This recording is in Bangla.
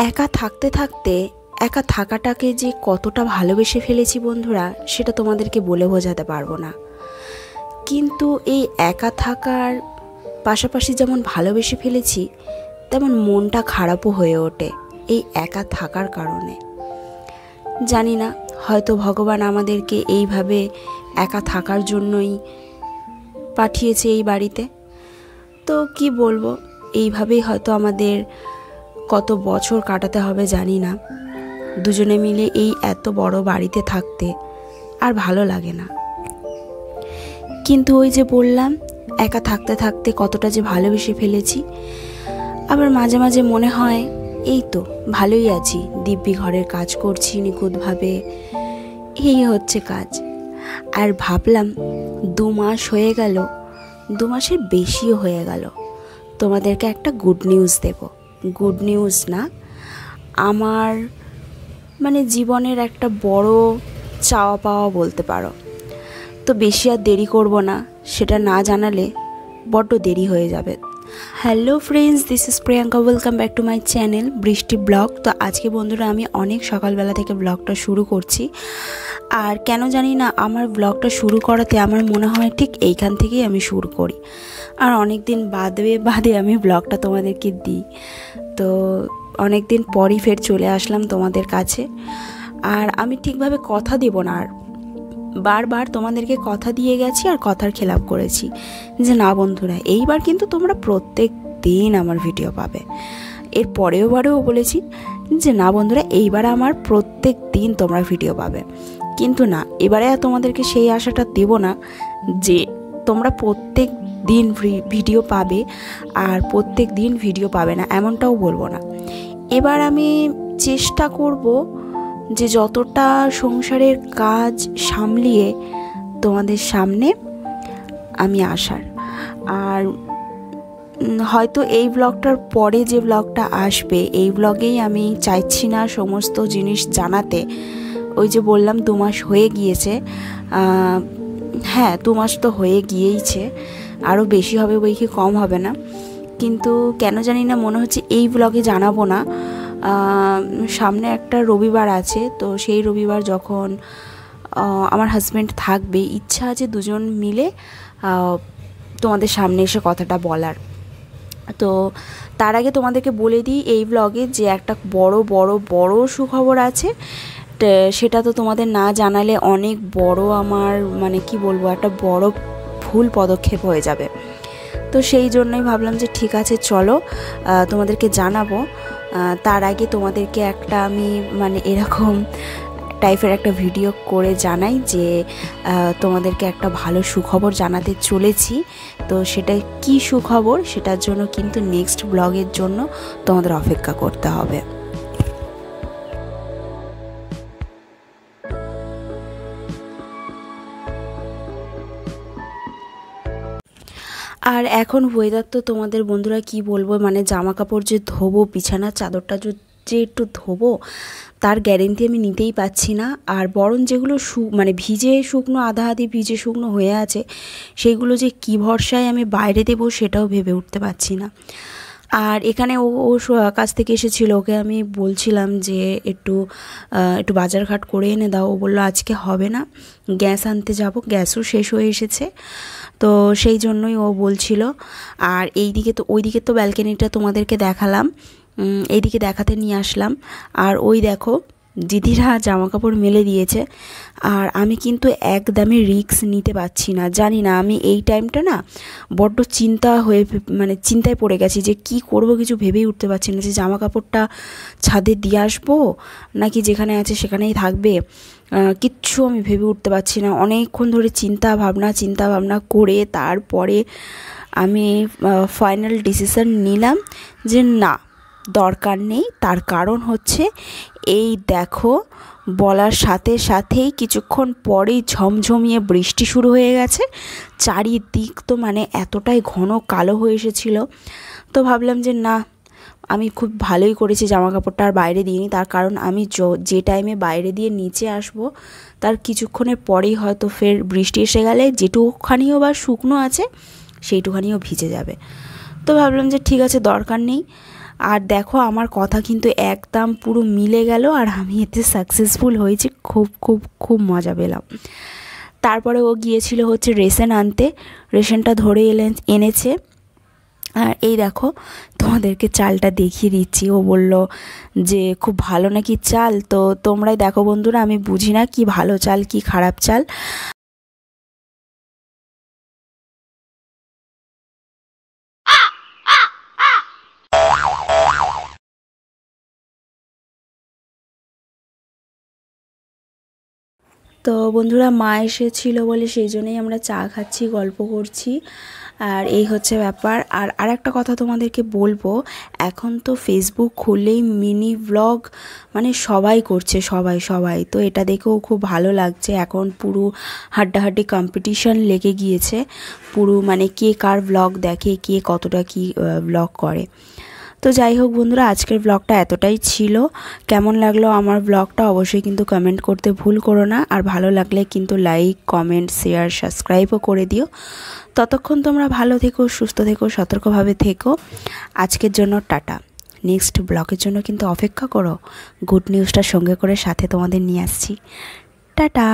একা থাকতে থাকতে একা থাকাটাকে যে কতটা ভালোবেসে ফেলেছি বন্ধুরা, সেটা তোমাদেরকে বলে বোঝাতে পারবো না। কিন্তু এই একা থাকার পাশাপাশি যেমন ভালোবেসে ফেলেছি, তেমন মনটা খারাপও হয়ে ওঠে এই একা থাকার কারণে। জানি না, হয়তো ভগবান আমাদেরকে এইভাবে একা থাকার জন্যই পাঠিয়েছে এই বাড়িতে। তো কি বলবো, এইভাবেই হয়তো আমাদের কত বছর কাটাতে হবে জানি না। দুজনে মিলে এই এত বড় বাড়িতে থাকতে আর ভালো লাগে না। কিন্তু ওই যে বললাম, একা থাকতে থাকতে কতটা যে ভালোবেসে ফেলেছি। আবার মাঝে মাঝে মনে হয় এই তো ভালোই আছি, দিব্যি ঘরের কাজ করছি নিখুঁতভাবে, এই হচ্ছে কাজ। আর ভাবলাম 2 মাস হয়ে গেল, 2 মাসের বেশিও হয়ে গেল, তোমাদেরকে একটা গুড নিউজ দেব। গুড নিউজ না, আমার জীবনের একটা বড় চাওয়া পাওয়া বলতে পারো। তো বেশি আর দেরি করব না, সেটা না জানালে বড্ড দেরি হয়ে যাবে। Hello friends, this is Priyanka, welcome back to my channel বৃষ্টি ব্লগ। তো আজকে বন্ধুরা আমি অনেক সকালবেলা থেকে ব্লগটা শুরু করছি। আর কেন জানি না, আমার ব্লগটা শুরু করাতে আমার মনে হয় ঠিক এইখান থেকেই আমি শুরু করি, আর অনেক দিন বাদে আমি ব্লগটা তোমাদেরকে দিই। তো অনেক দিন পরই ফের চলে আসলাম তোমাদের কাছে। আর আমি ঠিকভাবে কথা দেব না, আর বারবার তোমাদেরকে কথা দিয়ে গেছি আর কথার খেলাপ করেছি যে না বন্ধুরা, এইবার কিন্তু তোমরা প্রত্যেক দিন আমার ভিডিও পাবে। এর পরেও বলেছি যে না বন্ধুরা, এইবার আমার প্রত্যেক দিন তোমরা ভিডিও পাবে। কিন্তু না, এবারে আর তোমাদেরকে সেই আশাটা দেব না যে তোমরা প্রত্যেক দিন ভিডিও পাবে আর প্রত্যেক দিন ভিডিও পাবে না, এমনটাও বলবো না। এবার আমি চেষ্টা করব যে যতটা সংসারের কাজ সামলিয়ে তোমাদের সামনে আমি আসার। আর হয়তো এই ব্লগটার পরে যে ব্লগটা আসবে, এই ব্লগেই আমি চাইছি না সমস্ত জিনিস জানাতে। ওই যে বললাম 2 মাস হয়ে গিয়েছে, হ্যাঁ 2 মাস তো হয়ে গিয়েইছে, আরও বেশি হবে বই কি কম হবে না। কিন্তু কেন জানি না মনে হচ্ছে এই ব্লগে জানাবো না। সামনে একটা রবিবার আছে, তো সেই রবিবার যখন আমার হাজব্যান্ড থাকবে, ইচ্ছা আছে দুজন মিলে তোমাদের সামনে এসে কথাটা বলার। তো তার আগে তোমাদেরকে বলে দিই এই ব্লগে যে একটা বড় সুখবর আছে। সেটা তো তোমাদের না জানালে অনেক বড় আমার কি বলবো, একটা বড় ভুল পদক্ষেপ হয়ে যাবে। তো সেই জন্যই ভাবলাম যে ঠিক আছে চলো তোমাদেরকে জানাবো। তার আগে তোমাদেরকে একটা আমি এরকম টাইপের একটা ভিডিও করে জানাই যে তোমাদেরকে একটা ভালো সুখবর জানাতে চলেছি। তো সেটা কি সুখবর, সেটার জন্য কিন্তু নেক্সট ব্লগের জন্য তোমাদের অপেক্ষা করতে হবে। আর এখন ওয়েদার তো তোমাদের বন্ধুরা কি বলবো, জামা কাপড় যে ধোবো, বিছানার চাদরটা যে একটু ধোবো, তার গ্যারেন্টি আমি নিতেই পাচ্ছি না। আর বরং যেগুলো ভিজে শুকনো, আধা আধি ভিজে শুকনো হয়ে আছে, সেইগুলো যে কী ভরসায় আমি বাইরে দেবো সেটাও ভেবে উঠতে পারছি না। আর এখানে ও কাছ থেকে এসেছিলো, ওকে আমি বলছিলাম যে একটু বাজারঘাট করে এনে দাও। ও বললো আজকে হবে না, গ্যাস আনতে যাব, গ্যাসও শেষ হয়ে এসেছে। তো সেই জন্যই ও বলছিল। আর ওইদিকে তো ব্যালকনিটা তোমাদেরকে দেখালাম, এইদিকে দেখাতে নিয়ে আসলাম। আর ওই দেখো দিদিরা জামা কাপড় মেলে দিয়েছে। আর আমি কিন্তু একদমই রিস্ক নিতে পারছি না। জানি না, আমি এই টাইমটা না বড্ড চিন্তায় পড়ে গেছি যে কি করব, কিছু ভেবেই উঠতে পারছি না যে জামা কাপড়টা ছাদে দিয়ে আসবো নাকি যেখানে আছে সেখানেই থাকবে। কিচ্ছু আমি ভেবে উঠতে পারছি না। অনেকক্ষণ ধরে চিন্তা ভাবনা করে তারপরে আমি ফাইনাল ডিসিশন নিলাম যে না, দরকার নেই। তার কারণ হচ্ছে এই দেখো, বলার সাথে সাথেই কিছুক্ষণ পরেই ঝমঝমিয়ে বৃষ্টি শুরু হয়ে গেছে। চারিদিক তো এতটাই ঘন কালো হয়ে এসেছিল। তো ভাবলাম যে না, আমি খুব ভালোই করেছি জামা কাপড়টা আর বাইরে দিইনি। তার কারণ আমি যে টাইমে বাইরে দিয়ে নিচে আসবো, তার কিছুক্ষণের পরেই হয়তো ফের বৃষ্টি এসে গেলে যেটুকুখানিও বা শুকনো আছে সেইটুখানিও ভিজে যাবে। তো ভাবলাম যে ঠিক আছে, দরকার নেই। আর দেখো আমার কথা কিন্তু একদম পুরো মিলে গেল, আর আমি এতে সাকসেসফুল হয়েছি। খুব খুব খুব মজা পেলাম। তারপরে ও গিয়েছিল হচ্ছে রেশন আনতে, রেশনটা ধরে এনেছে। আর এই দেখো তোমাদেরকে চালটা দেখিয়ে দিচ্ছি। ও বলল যে খুব ভালো নাকি চাল, তো তোমরাই দেখো বন্ধুরা, আমি বুঝি না কি ভালো চাল কি খারাপ চাল। তো বন্ধুরা মা এসেছিল বলে সেই জন্যই আমরা চা খাচ্ছি, গল্প করছি, আর এই হচ্ছে ব্যাপার। আর আরেকটা কথা তোমাদেরকে বলবো, এখন তো ফেসবুক খুললেই মিনি ব্লগ মানে সবাই করছে, সবাই। তো এটা দেখেও খুব ভালো লাগছে। এখন পুরো হাড্ডাহাড্ডি কম্পিটিশন লেগে গিয়েছে, পুরো মানে কে কার ব্লগ দেখে, কে কতটা কি ব্লগ করে। তো যাই হোক বন্ধুরা, আজকের ব্লগটা এতটাই ছিল। কেমন লাগলো আমার ব্লগটা অবশ্যই কিন্তু কমেন্ট করতে ভুল করো না। আর ভালো লাগলে কিন্তু লাইক, কমেন্ট, শেয়ার, সাবস্ক্রাইবও করে দিও। ততক্ষণ তোমরা ভালো থেকো, সুস্থ থেকো, সতর্কভাবে থেকো। আজকের জন্য টাটা। নেক্সট ব্লগের জন্য কিন্তু অপেক্ষা করো, গুড নিউজটা সঙ্গে করে সাথে তোমাদের নিয়ে আসছি। টাটা।